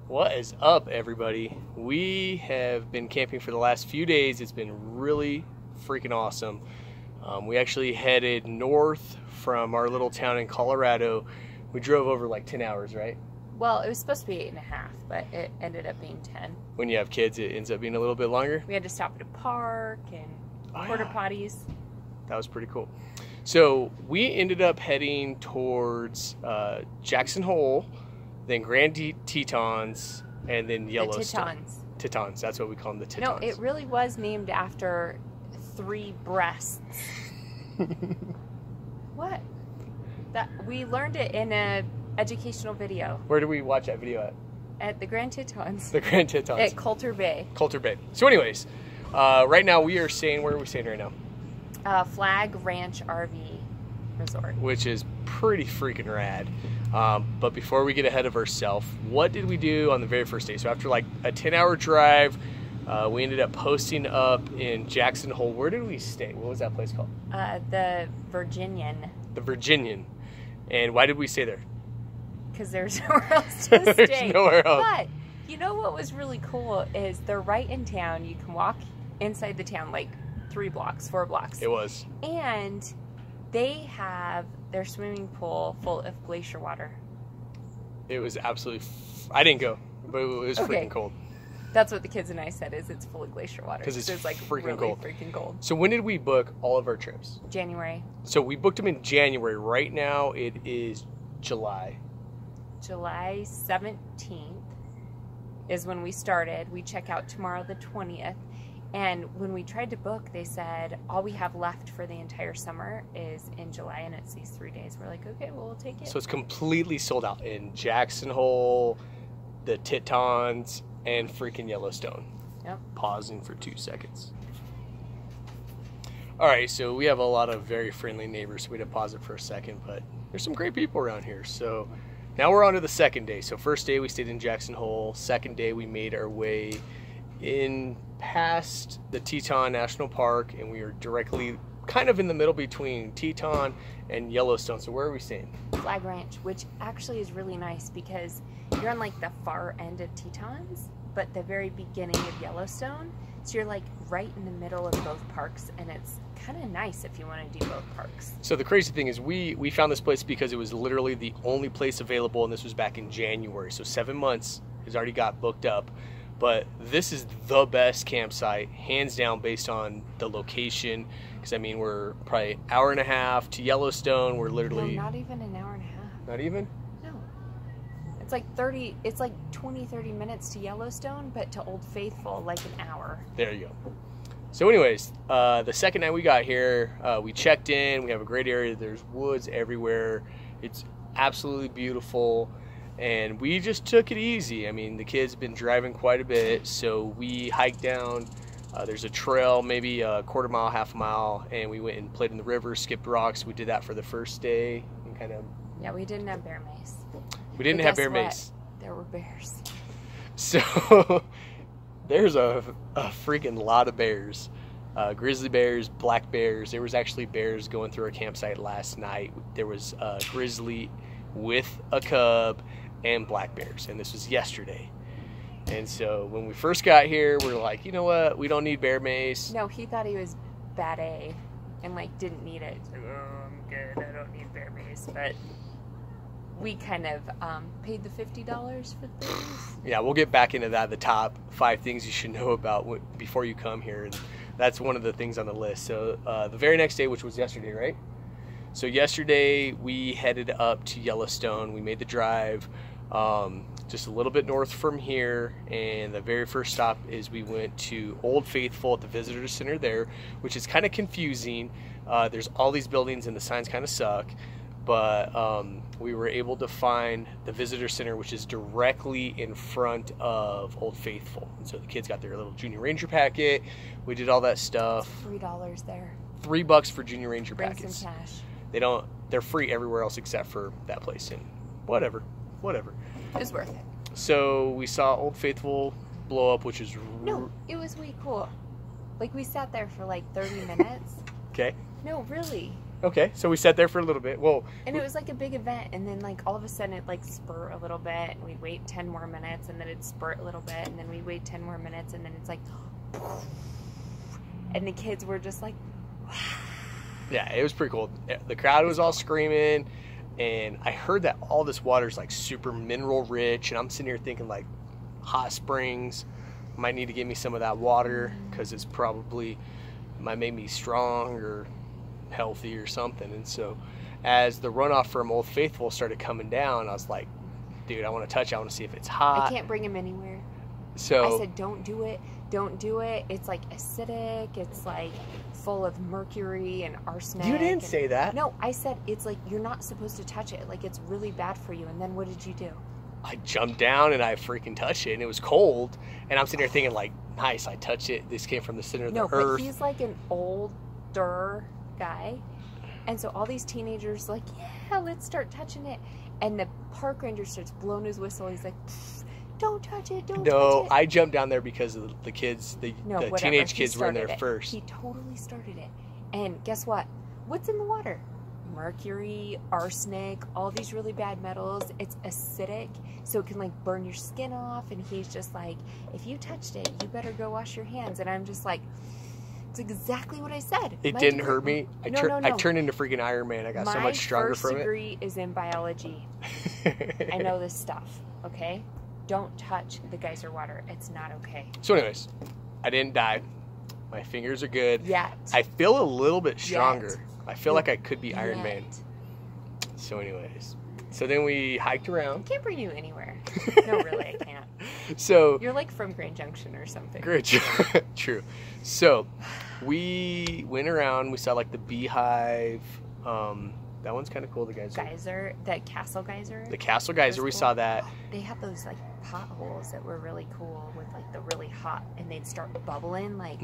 What is up, everybody? We have been camping for the last few days. It's been really freaking awesome. We actually headed north from our little town in Colorado. We drove over like 10 hours, right? Well, it was supposed to be 8.5, but it ended up being 10. When you have kids, it ends up being a little bit longer. We had to stop at a park and porta potties. That was pretty cool. So we ended up heading towards Jackson Hole, then Grand Tetons, and then YellowStone. The Tetons. Tetons, that's what we call them, the Tetons. No, it really was named after 3 breasts. What? That we learned it in a educational video. Where did we watch that video at? At the Grand Tetons. The Grand Tetons. At Colter Bay. Colter Bay. So anyways, right now we are staying, where are we staying right now? Flag Ranch RV Resort. Which is pretty freaking rad. But before we get ahead of ourselves, what did we do on the very first day? So after like a 10-hour drive, we ended up posting up in Jackson Hole. Where did we stay? What was that place called? The Virginian. The Virginian. And why did we stay there? Because there's nowhere else to stay. There's nowhere else. But you know what was really cool is they're right in town. You can walk inside the town like 3 blocks, 4 blocks. It was. And they have their swimming pool full of glacier water. It was absolutely... I didn't go, but it was freaking cold. That's what the kids and I said, is it's full of glacier water. Because it's like freaking really cold. freaking cold. So when did we book all of our trips? January. So we booked them in January. Right now it is July. July 17th is when we started. We check out tomorrow the 20th. And when we tried to book, they said all we have left for the entire summer is in July, and it's these 3 days. We're like, okay, well, we'll take it. So it's completely sold out in Jackson Hole, the Tetons, and freaking YellowStone. Yep. Pausing for 2 seconds. All right, so we have a lot of very friendly neighbors, so we had to pause it for a second, but there's some great people around here. So now we're on to the second day. So first day we stayed in Jackson Hole. Second day we made our way in past the Tetons National Park, and we are directly kind of in the middle between Teton and YellowStone. So where are we staying? Flag Ranch, which actually is really nice because you're on like the far end of Tetons, but the very beginning of YellowStone. So you're like right in the middle of both parks, and it's kind of nice if you want to do both parks. So the crazy thing is we found this place because it was literally the only place available, and this was back in January. So 7 months has already got booked up. But this is the best campsite, hands down, based on the location. Because, I mean, we're probably an hour and a half to YellowStone. We're literally... No, not even an hour and a half. Not even? No. It's like 20, 30 minutes to YellowStone, but to Old Faithful, like an hour. There you go. So anyways, the second night we got here, we checked in. We have a great area. There's woods everywhere. It's absolutely beautiful. And we just took it easy. I mean, the kids have been driving quite a bit, so we hiked down. There's a trail, maybe a quarter mile, half a mile, and we went and played in the river, skipped rocks. We did that for the first day. And kind of. Yeah, we didn't have bear mace. We didn't have bear mace. There were bears. So there's a freaking lot of bears. Grizzly bears, black bears. There was actually bears going through our campsite last night. There was a grizzly with a cub and black bears, and this was yesterday. And so when we first got here, we were like, you know what, we don't need bear mace. No, he thought he was bad A and like didn't need it. Like, oh, I'm good, I don't need bear mace. But we kind of paid the $50 for things. Yeah, we'll get back into that, the top 5 things you should know about before you come here, and that's one of the things on the list. So the very next day, which was yesterday, right? So yesterday we headed up to YellowStone. We made the drive just a little bit north from here, and the very first stop is we went to Old Faithful at the visitor center there, which is kind of confusing. There's all these buildings and the signs kind of suck, but we were able to find the visitor center, which is directly in front of Old Faithful. And so the kids got their little Junior Ranger packet. We did all that stuff. $3 there. $3 for Junior Ranger Bring packets. some cash. They're free everywhere else except for that place, and whatever. It was worth it. So we saw Old Faithful blow up, which is... No, it was way cool. Like, we sat there for like 30 minutes. Okay. No, really. Okay, so we sat there for a little bit. Well, and it was like a big event, and then like all of a sudden it like spurt a little bit, and we'd wait 10 more minutes, and then it'd spurt a little bit, and then we'd wait 10 more minutes, and then it's like, and the kids were just like, yeah, it was pretty cool. The crowd was all screaming, and I heard that all this water is like super mineral rich, and I'm sitting here thinking like hot springs might need to give me some of that water because it's probably might make me strong or healthy or something. And so as the runoff from Old Faithful started coming down, I was like, dude, I want to touch it. I want to see if it's hot. I can't bring him anywhere. So I said, don't do it. Don't do it. It's like acidic. It's like full of mercury and arsenic. You didn't say that. No, I said it's like you're not supposed to touch it. Like it's really bad for you. And then what did you do? I jumped down and I freaking touched it, and it was cold. And I'm sitting there thinking like, nice, I touched it. This came from the center of the earth. No, but he's like an older guy. And so all these teenagers like, yeah, let's start touching it. And the park ranger starts blowing his whistle. He's like, don't touch it, don't touch it. No, I jumped down there because of the kids, the teenage kids were in there first. He totally started it. And guess what? What's in the water? Mercury, arsenic, all these really bad metals. It's acidic, so it can like burn your skin off. And he's just like, if you touched it, you better go wash your hands. And I'm just like, it's exactly what I said. It didn't hurt me. I No. turned into freaking Iron Man. I got so much stronger from it. My first degree is in biology. I know this stuff, okay? Don't touch the geyser water. It's not okay. So anyways, I didn't die. My fingers are good. Yet. I feel a little bit stronger. Yet. I feel like I could be Iron Man. So anyways, so then we hiked around. I can't bring you anywhere. No, really, I can't. So you're like from Grand Junction or something. Great. True. So we went around. We saw like the beehive. That one's kind of cool. The geyser, that castle geyser. The castle geyser. We saw that. They had those like potholes that were really cool with like the really hot, and they'd start bubbling like.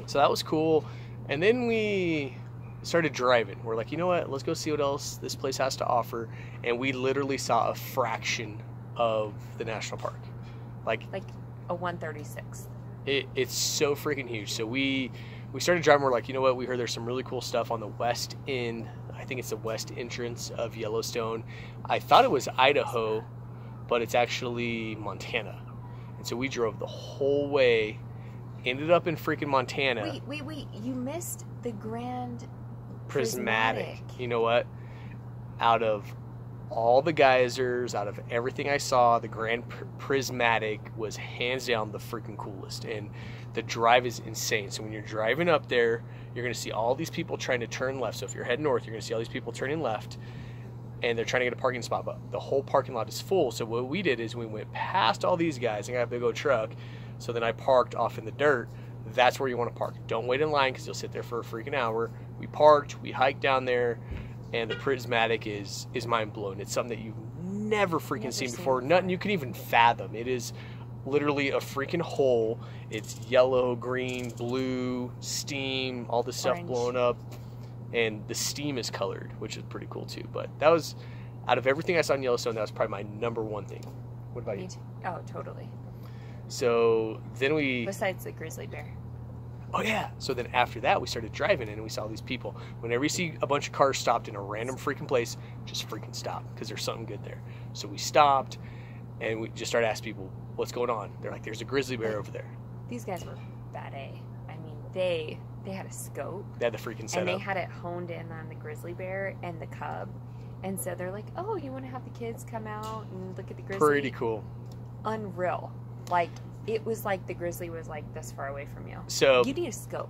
So that was cool. And then we started driving. We're like, you know what? Let's go see what else this place has to offer. And we literally saw a fraction of the national park. Like a 1/36. It's so freaking huge. So we started driving. We're like, you know what? We heard there's some really cool stuff on the west end. I think it's the west entrance of Yellowstone. I thought it was Idaho, but it's actually Montana. And so we drove the whole way. Ended up in freaking Montana. Wait. You missed the Grand Prismatic. You know what? Out of all the geysers, out of everything I saw, the Grand Prismatic was hands down the freaking coolest. And the drive is insane. So when you're driving up there, you're going to see all these people trying to turn left. So if you're heading north, you're going to see all these people turning left. And they're trying to get a parking spot. But the whole parking lot is full. So what we did is we went past all these guys. I got a big old truck. So then I parked off in the dirt. That's where you want to park. Don't wait in line because you'll sit there for a freaking hour. We parked, we hiked down there, and the Prismatic is mind-blowing. It's something that you've never freaking seen before. Nothing you can even fathom. It is literally a freaking hole. It's yellow, green, blue, steam, all this stuff blowing up. And the steam is colored, which is pretty cool too. But that was, out of everything I saw in Yellowstone, that was probably my #1 thing. What about you? Oh, totally. So then we... Besides the grizzly bear. Oh, yeah. So then after that, we started driving and we saw these people. Whenever you see a bunch of cars stopped in a random freaking place, just freaking stop because there's something good there. So we stopped and we just started asking people, what's going on? They're like, there's a grizzly bear over there. These guys were bad A. I mean, they had a scope. They had the freaking setup. And they had it honed in on the grizzly bear and the cub. And so they're like, oh, you want to have the kids come out and look at the grizzly? Pretty cool. Unreal. Like, it was like the grizzly was like this far away from you. So you need a scope.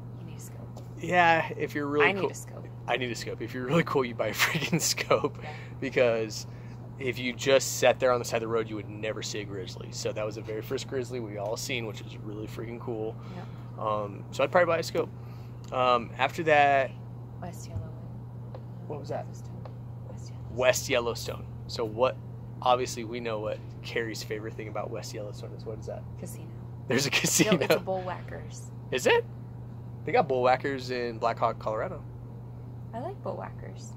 Yeah, if you're really cool. I need a scope. I need a scope. If you're really cool, you buy a freaking scope. Yeah. Because if you just sat there on the side of the road, you would never see a grizzly. So that was the very first grizzly we all seen, which was really freaking cool. Yeah. So I'd probably buy a scope. After that... West Yellowstone. What was that? West Yellowstone. So what... Obviously, we know what Carrie's favorite thing about West Yellowstone is. What is that? Casino. There's a casino. No, it's a bullwhackers. Is it? They got bullwhackers in Black Hawk, Colorado. I like bullwhackers.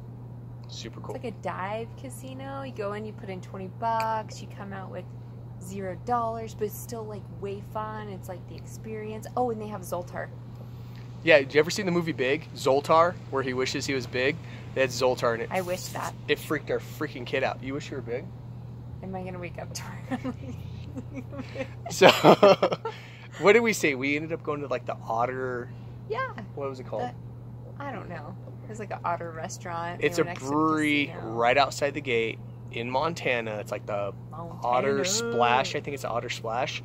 Super cool. It's like a dive casino. You go in, you put in $20, you come out with $0, but it's still like way fun. It's like the experience. Oh, and they have Zoltar. Yeah, did you ever see the movie Big? Zoltar, where he wishes he was big? They had Zoltar in it. I wish that. It freaked our freaking kid out. You wish you were big? Am I going to wake up tomorrow? So, what did we say? We ended up going to like the Otter. Yeah. What was it called? I don't know. It was like an Otter restaurant. It's a brewery right outside the gate in Montana. It's like the Otter Splash. I think it's Otter Splash.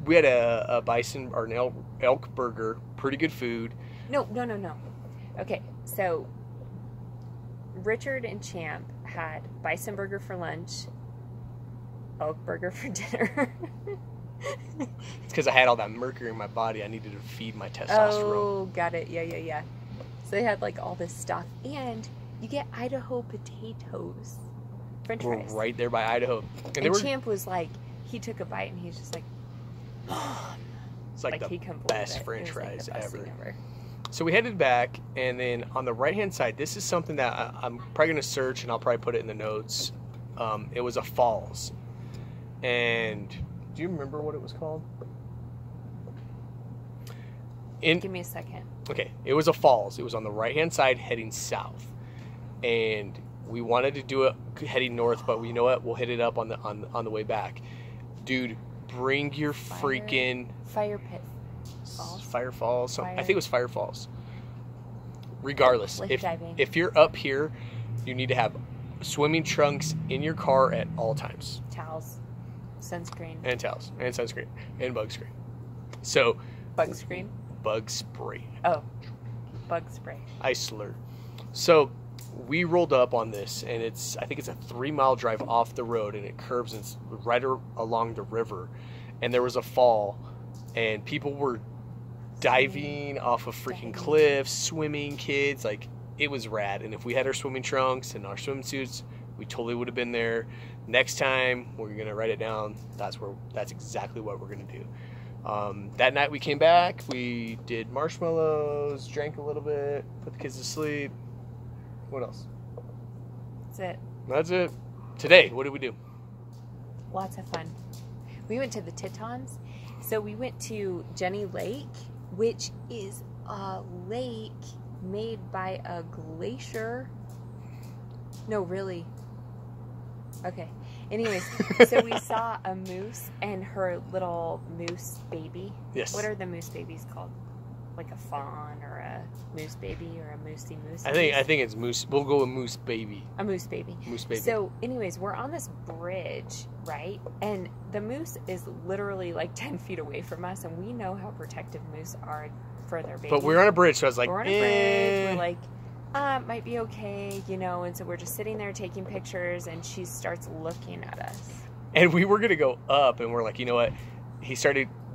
We had a bison or an elk burger. Pretty good food. No. Okay, so Richard and Champ had bison burger for lunch, elk burger for dinner. It's because I had all that mercury in my body. I needed to feed my testosterone. Oh, got it. Yeah. So they had like all this stuff, and you get Idaho potatoes, French We're fries. right there by Idaho. And Champ was like, he took a bite and he's just like, it's like he the couldn't believe best it. French It was, like, fries the best ever. thing ever. So we headed back, and then on the right-hand side, this is something that I'm probably going to search, and I'll probably put it in the notes. It was a falls. And do you remember what it was called? Give me a second. Okay, it was a falls. It was on the right-hand side heading south. And we wanted to do it heading north, but you know what? We'll hit it up on the way back. Dude, bring your freaking... Fire pit. Falls? Fire Falls. I think it was Fire Falls. Regardless, Lift diving. if you're up here, you need to have swimming trunks in your car at all times. Towels. Sunscreen. And towels. And sunscreen. And bug screen. So... Bug screen? Bug spray. Oh. Bug spray. I slur. So we rolled up on this, and I think it's a 3-mile drive off the road, and it curves and it's right along the river. And there was a fall, and people were diving off of freaking cliffs, swimming, kids. Like, it was rad. And if we had our swimming trunks and our swimsuits, we totally would have been there. Next time, we're going to write it down. That's exactly what we're going to do. That night we came back, we did marshmallows, drank a little bit, put the kids to sleep. What else? That's it. Today, what did we do? Lots of fun. We went to the Tetons. So we went to Jenny Lake, which is a lake made by a glacier. No, really. Okay. Anyways, so we saw a moose and her little moose baby. Yes. What are the moose babies called? Like a fawn or a moose baby or a moosey moose? I think it's moose. We'll go with moose baby. A moose baby. Moose baby. So anyways, we're on this bridge, right? And the moose is literally like 10 feet away from us, and we know how protective moose are for their babies. But we're on a bridge, so I was like, we're on a bridge. We're like, it might be okay, you know, and so we're just sitting there taking pictures, and she starts looking at us. And we were going to go up, and we're like, you know what?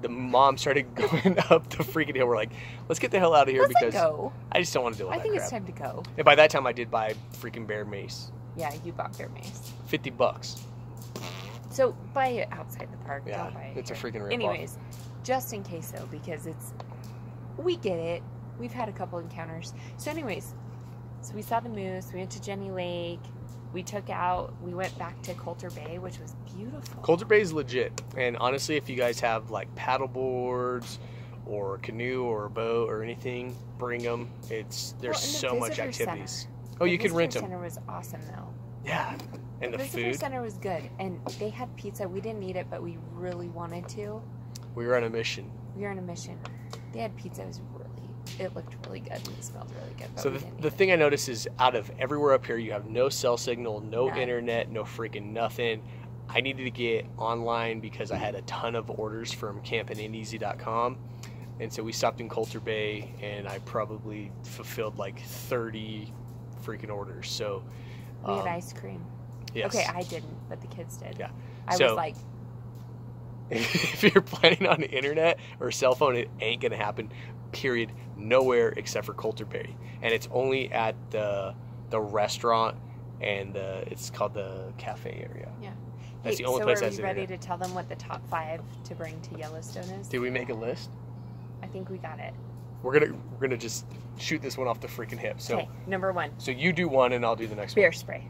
The mom started going up the freaking hill. We're like, let's get the hell out of here because I just don't want to deal with that I think crap. It's time to go. And by that time, I did buy freaking bear mace. Yeah, you bought bear mace. $50. So buy it outside the park. Yeah, don't buy it it's a here. freaking rip-off. Anyways, just in case though, because we get it. We've had a couple encounters. So anyways, so we saw the moose. We went to Jenny Lake. We went back to Colter Bay, which was beautiful. Colter Bay is legit. And honestly, if you guys have like paddle or a canoe or a boat or anything, bring them. There's so much activities. Oh, you can rent them. The visitor center was awesome though. Yeah. And the visitor food. center was good. And they had pizza. We didn't eat it, but we really wanted to. We were on a mission. They had pizza. It looked really good and it smelled really good. So the thing I noticed is out of everywhere up here, you have no cell signal, no internet, no freaking nothing. I needed to get online because I had a ton of orders from CampinAintEasy.com. And so we stopped in Colter Bay and I probably fulfilled like 30 freaking orders. So we had ice cream. Yes. Okay, I didn't, but the kids did. Yeah. I was like, if you're planning on the internet or cell phone, it ain't gonna happen. Period. Nowhere except for Colter Bay, and it's only at the restaurant and it's called the cafe area. Yeah, that's the only place that's in. Are we ready to tell them what the top 5 to bring to Yellowstone is? Did we make a list? I think we got it. We're gonna just shoot this one off the freaking hip. So okay, number 1. So you do one and I'll do the next bear one. Spray.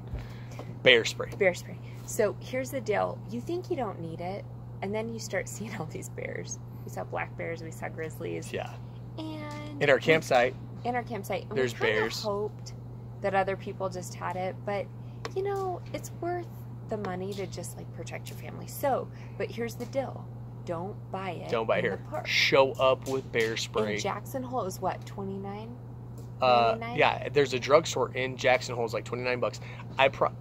Bear spray. Bear spray. So here's the deal. You think you don't need it, and then you start seeing all these bears. We saw black bears. We saw grizzlies. Yeah. And in our campsite, And there's we bears. Hoped that other people just had it, but you know, it's worth the money to just like protect your family. So, but here's the deal: don't buy it. Don't buy in here. the park. Show up with bear spray. In Jackson Hole is what, $29? Yeah, there's a drugstore in Jackson Hole, it's like $29.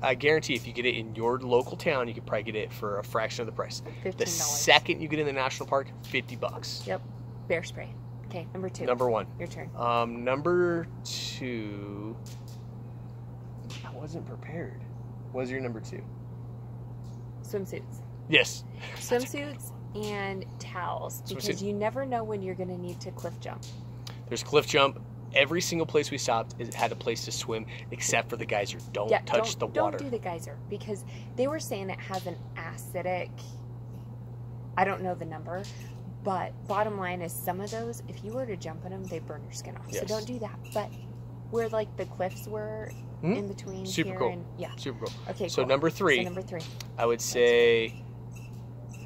I guarantee if you get it in your local town, you could probably get it for a fraction of the price. $15. The second you get in the national park, $50. Yep, bear spray. Okay, number 2. Number 1. Your turn. Number 2. I wasn't prepared. What was your number 2? Swimsuits. Yes. Swimsuits and towels, because you never know when you're going to need to cliff jump. There's cliff jump. Every single place we stopped had a place to swim, except for the geyser. Don't touch the water. Don't do the geyser, because they were saying it has an acidic, I don't know the number, but bottom line is some of those, if you were to jump in them, they burn your skin off. Yes. So don't do that. But where like the cliffs were in between Super here cool. and Super cool. Okay, so cool. number 3. So number 3. I would say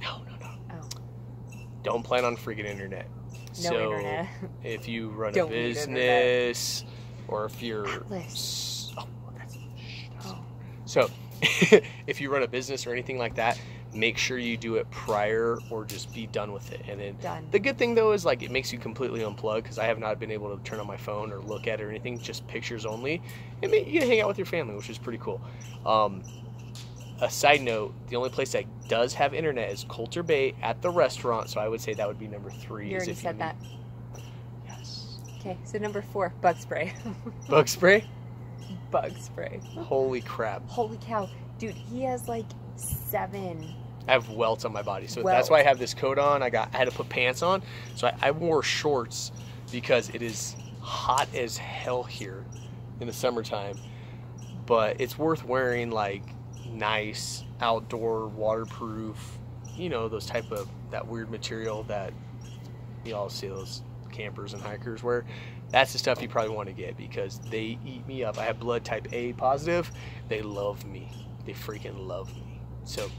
no. Oh. Don't plan on freaking internet. No so internet. if you run a Don't need business, or if you're Atlas. So if you run a business or anything like that, make sure you do it prior or just be done with it. And then the good thing though is like it makes you completely unplug, because I have not been able to turn on my phone or look at it or anything, just pictures only. And you can hang out with your family, which is pretty cool. A side note, the only place that does have internet is Colter Bay at the restaurant, so I would say that would be number 3. You already said that. Yes. Okay, so number 4, bug spray. Bug spray? Bug spray. Holy crap. Holy cow. Dude, he has like 7. I have welts on my body, so that's why I have this coat on. I had to put pants on, so I wore shorts because it is hot as hell here in the summertime. But it's worth wearing like nice outdoor waterproof, you know, those type of that weird material that you all see those campers and hikers wear. That's the stuff you probably want to get, because they eat me up. I have blood type A positive. They love me. They freaking love me. So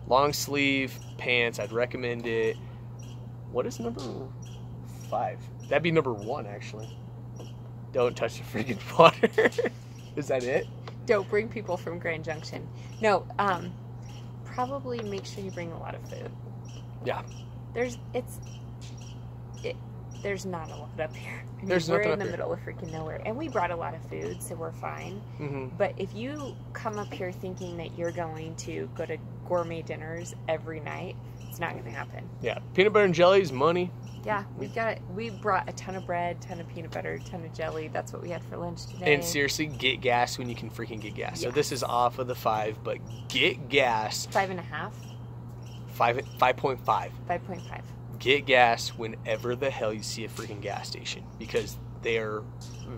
long sleeve pants, I'd recommend it. What is number 5? That'd be number 1 actually. Don't touch the freaking water. Is that it? Don't bring people from Grand Junction. No, probably make sure you bring a lot of food. Yeah. There's not a lot up here. I mean, There's we're nothing in up the here. middle of freaking nowhere, and we brought a lot of food, so we're fine. But if you come up here thinking that you're going to go to gourmet dinners every night, it's not going to happen. Yeah, peanut butter and jelly is money. Yeah, we brought a ton of bread, ton of peanut butter, ton of jelly. That's what we had for lunch today. And seriously, get gas when you can freaking get gas. Yeah. So this is off of the 5, but get gas. 5.5. 5.5. 5.5. Get gas whenever the hell you see a freaking gas station, because they are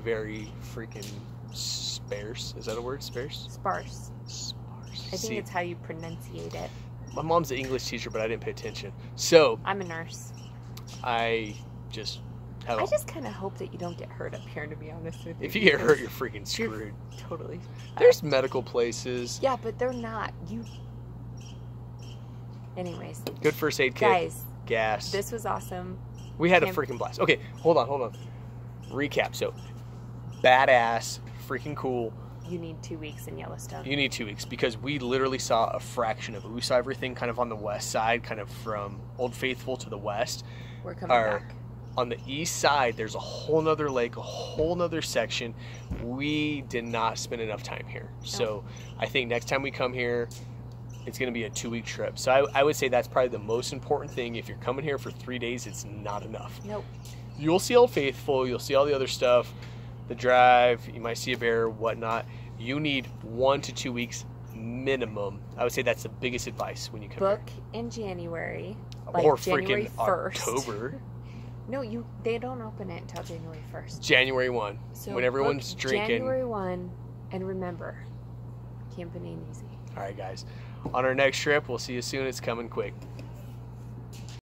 very freaking sparse. Is that a word? Sparse? Sparse. Sparse. I think it's how you pronunciate it. My mom's an English teacher, but I didn't pay attention. So I'm a nurse. I just kind of hope that you don't get hurt up here, to be honest with you. if you get hurt, you're freaking screwed. Totally. There's medical places. Yeah, but they're not. Anyways. Good first aid kit. Guys. Gas. This was awesome. We had a freaking blast. Okay, hold on. Recap. So, badass, freaking cool. You need 2 weeks in Yellowstone. You need 2 weeks, because we literally saw a fraction of it. We saw everything kind of on the west side, kind of from Old Faithful to the west. We're coming back. On the east side, there's a whole nother lake, a whole nother section. We did not spend enough time here. So I think next time we come here, it's going to be a 2-week trip. So I would say that's probably the most important thing. If you're coming here for 3 days, it's not enough. Nope. You'll see Old Faithful. You'll see all the other stuff. The drive. You might see a bear, whatnot. You need 1 to 2 weeks minimum. I would say that's the biggest advice when you come Book in January. Like or January freaking 1st. October. No, they don't open it until January 1st. January 1. So when everyone's drinking. January 1. And remember, Campin Aint easy. All right, guys. On our next trip, we'll see you soon. It's coming quick.